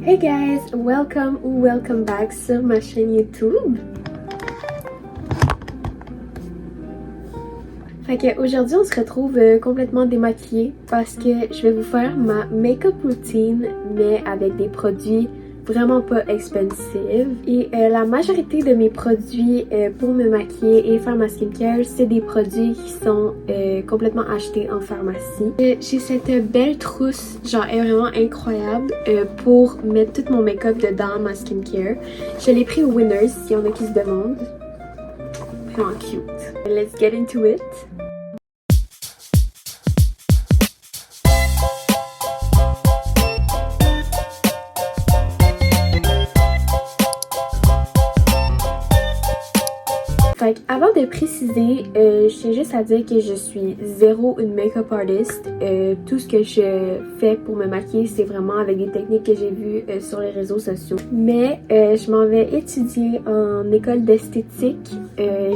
Hey guys, welcome ou welcome back sur ma chaîne YouTube. Fait que aujourd'hui on se retrouve complètement démaquillée parce que je vais vous faire ma make-up routine mais avec des produits vraiment pas expensive. Et la majorité de mes produits pour me maquiller et faire ma skincare, c'est des produits qui sont complètement achetés en pharmacie. J'ai cette belle trousse, genre elle est vraiment incroyable pour mettre tout mon make-up dedans, ma skincare. Je l'ai pris au Winners, s'il y en a qui se demandent. Vraiment cute. Let's get into it. Fait avant de préciser, je tiens juste à dire que je suis zéro une make-up artist. Tout ce que je fais pour me maquiller, c'est vraiment avec des techniques que j'ai vues sur les réseaux sociaux. Mais je m'en vais étudier en école d'esthétique.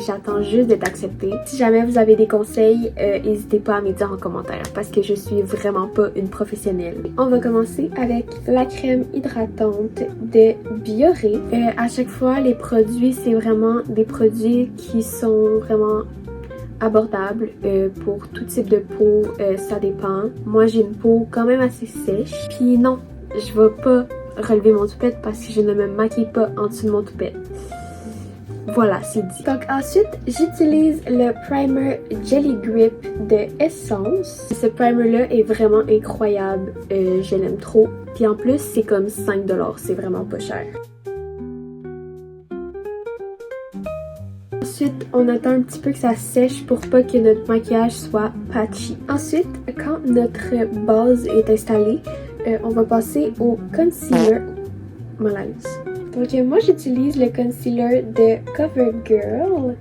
J'attends juste d'être acceptée. Si jamais vous avez des conseils, n'hésitez pas à me dire en commentaire parce que je suis vraiment pas une professionnelle. On va commencer avec la crème hydratante de Bioré. À chaque fois, les produits, c'est vraiment des produits qui sont vraiment abordables pour tout type de peau, ça dépend. Moi j'ai une peau quand même assez sèche, puis non, je vais pas relever mon toupette parce que je ne me maquille pas en dessous de mon toupette. Voilà, c'est dit. Donc ensuite, j'utilise le primer Jelly Grip de Essence. Ce primer-là est vraiment incroyable, je l'aime trop. Puis en plus, c'est comme 5$, c'est vraiment pas cher. Ensuite, on attend un petit peu que ça sèche pour pas que notre maquillage soit patchy. Ensuite, quand notre base est installée, on va passer au concealer. Malaise. Donc moi j'utilise le concealer de CoverGirl.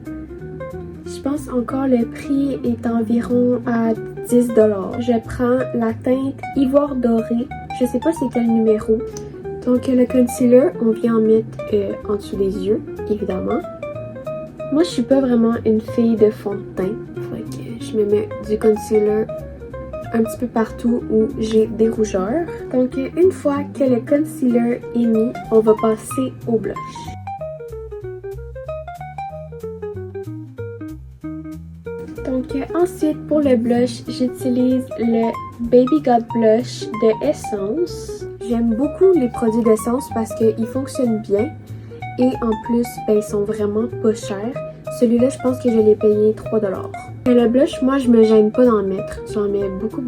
Je pense encore le prix est environ à 10$. Je prends la teinte Ivoire Doré. Je sais pas c'est quel numéro. Donc le concealer, on vient en mettre en dessous des yeux, évidemment. Moi, je suis pas vraiment une fille de fond de teint. Fait que je me mets du concealer un petit peu partout où j'ai des rougeurs. Donc, une fois que le concealer est mis, on va passer au blush. Donc, ensuite, pour le blush, j'utilise le Baby God Blush de Essence. J'aime beaucoup les produits d'Essence parce qu'ils fonctionnent bien. Et en plus, ben, ils sont vraiment pas chers. Celui-là, je pense que je l'ai payé 3$. Le blush, moi, je me gêne pas d'en mettre. J'en mets beaucoup.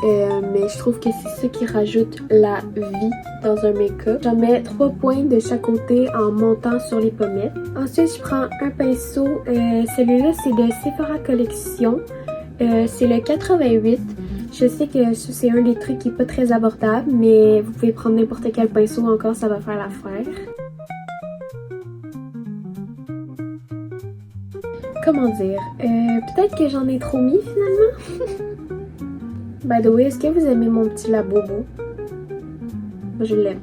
Mais je trouve que c'est ça qui rajoute la vie dans un make-up. J'en mets 3 points de chaque côté en montant sur les pommettes. Ensuite, je prends un pinceau. Celui-là, c'est de Sephora Collection. C'est le 88. Je sais que c'est un des trucs qui est pas très abordable, mais vous pouvez prendre n'importe quel pinceau encore, ça va faire l'affaire. Comment dire? Peut-être que j'en ai trop mis finalement? By the way, est-ce que vous aimez mon petit Labobo? Moi, je l'aime.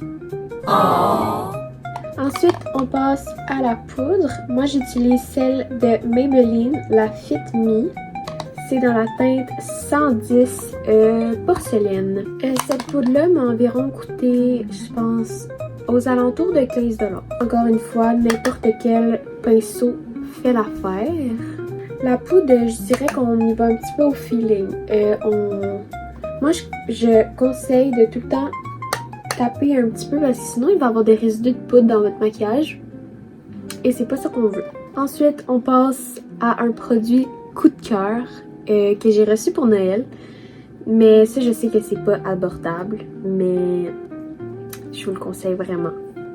Ensuite, on passe à la poudre. Moi, j'utilise celle de Maybelline, la Fit Me. C'est dans la teinte 110 porcelaine. Cette poudre-là m'a environ coûté, je pense, aux alentours de 15$. Encore une fois, n'importe quel pinceau fait l'affaire. La poudre, je dirais qu'on y va un petit peu au feeling. Moi, je conseille de tout le temps taper un petit peu parce que sinon, il va y avoir des résidus de poudre dans votre maquillage. Et c'est pas ça qu'on veut. Ensuite, on passe à un produit coup de cœur que j'ai reçu pour Noël. Mais ça, je sais que c'est pas abordable. Mais je vous le conseille vraiment.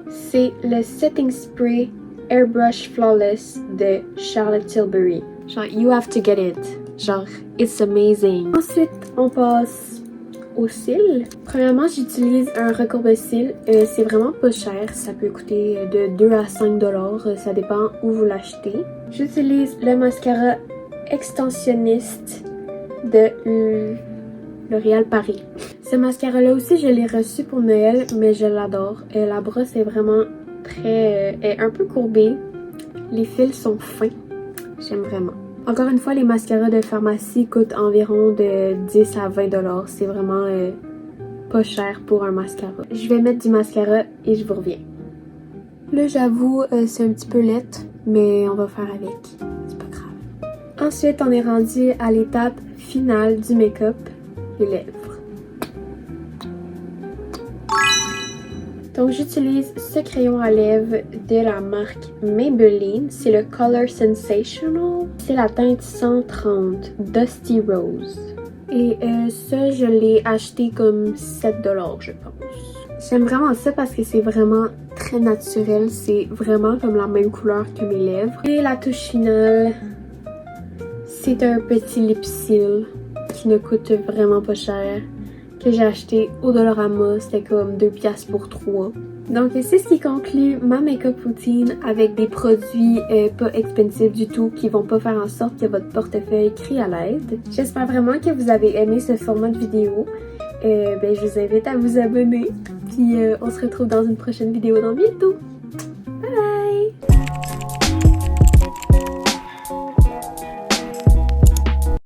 C'est le Setting Spray Airbrush Flawless de Charlotte Tilbury. Genre, you have to get it. Genre, it's amazing. Ensuite, on passe aux cils. Premièrement, j'utilise un recourbe-cils. C'est vraiment pas cher. Ça peut coûter de 2 à 5$. Ça dépend où vous l'achetez. J'utilise le mascara extensionniste de L'Oréal Paris. Ce mascara-là aussi, je l'ai reçu pour Noël, mais je l'adore. La brosse est vraiment est un peu courbée. Les fils sont fins. J'aime vraiment. Encore une fois, les mascaras de pharmacie coûtent environ de 10 à 20$. C'est vraiment pas cher pour un mascara. Je vais mettre du mascara et je vous reviens. Là, j'avoue, c'est un petit peu laid, mais on va faire avec. C'est pas grave. Ensuite, on est rendu à l'étape finale du make-up, les lèvres. Donc, j'utilise ce crayon à lèvres de la marque Maybelline. C'est le Color Sensational. C'est la teinte 130 Dusty Rose. Et ça, je l'ai acheté comme 7 $, je pense. J'aime vraiment ça parce que c'est vraiment très naturel. C'est vraiment comme la même couleur que mes lèvres. Et la touche finale, c'est un petit lip seal qui ne coûte vraiment pas cher, que j'ai acheté au Dollarama. C'était comme 2 piastres pour 3. Donc c'est ce qui conclut ma make-up routine avec des produits pas expensive du tout qui vont pas faire en sorte que votre portefeuille crie à l'aide. J'espère vraiment que vous avez aimé ce format de vidéo. Je vous invite à vous abonner. Puis on se retrouve dans une prochaine vidéo dans bientôt. Bye bye!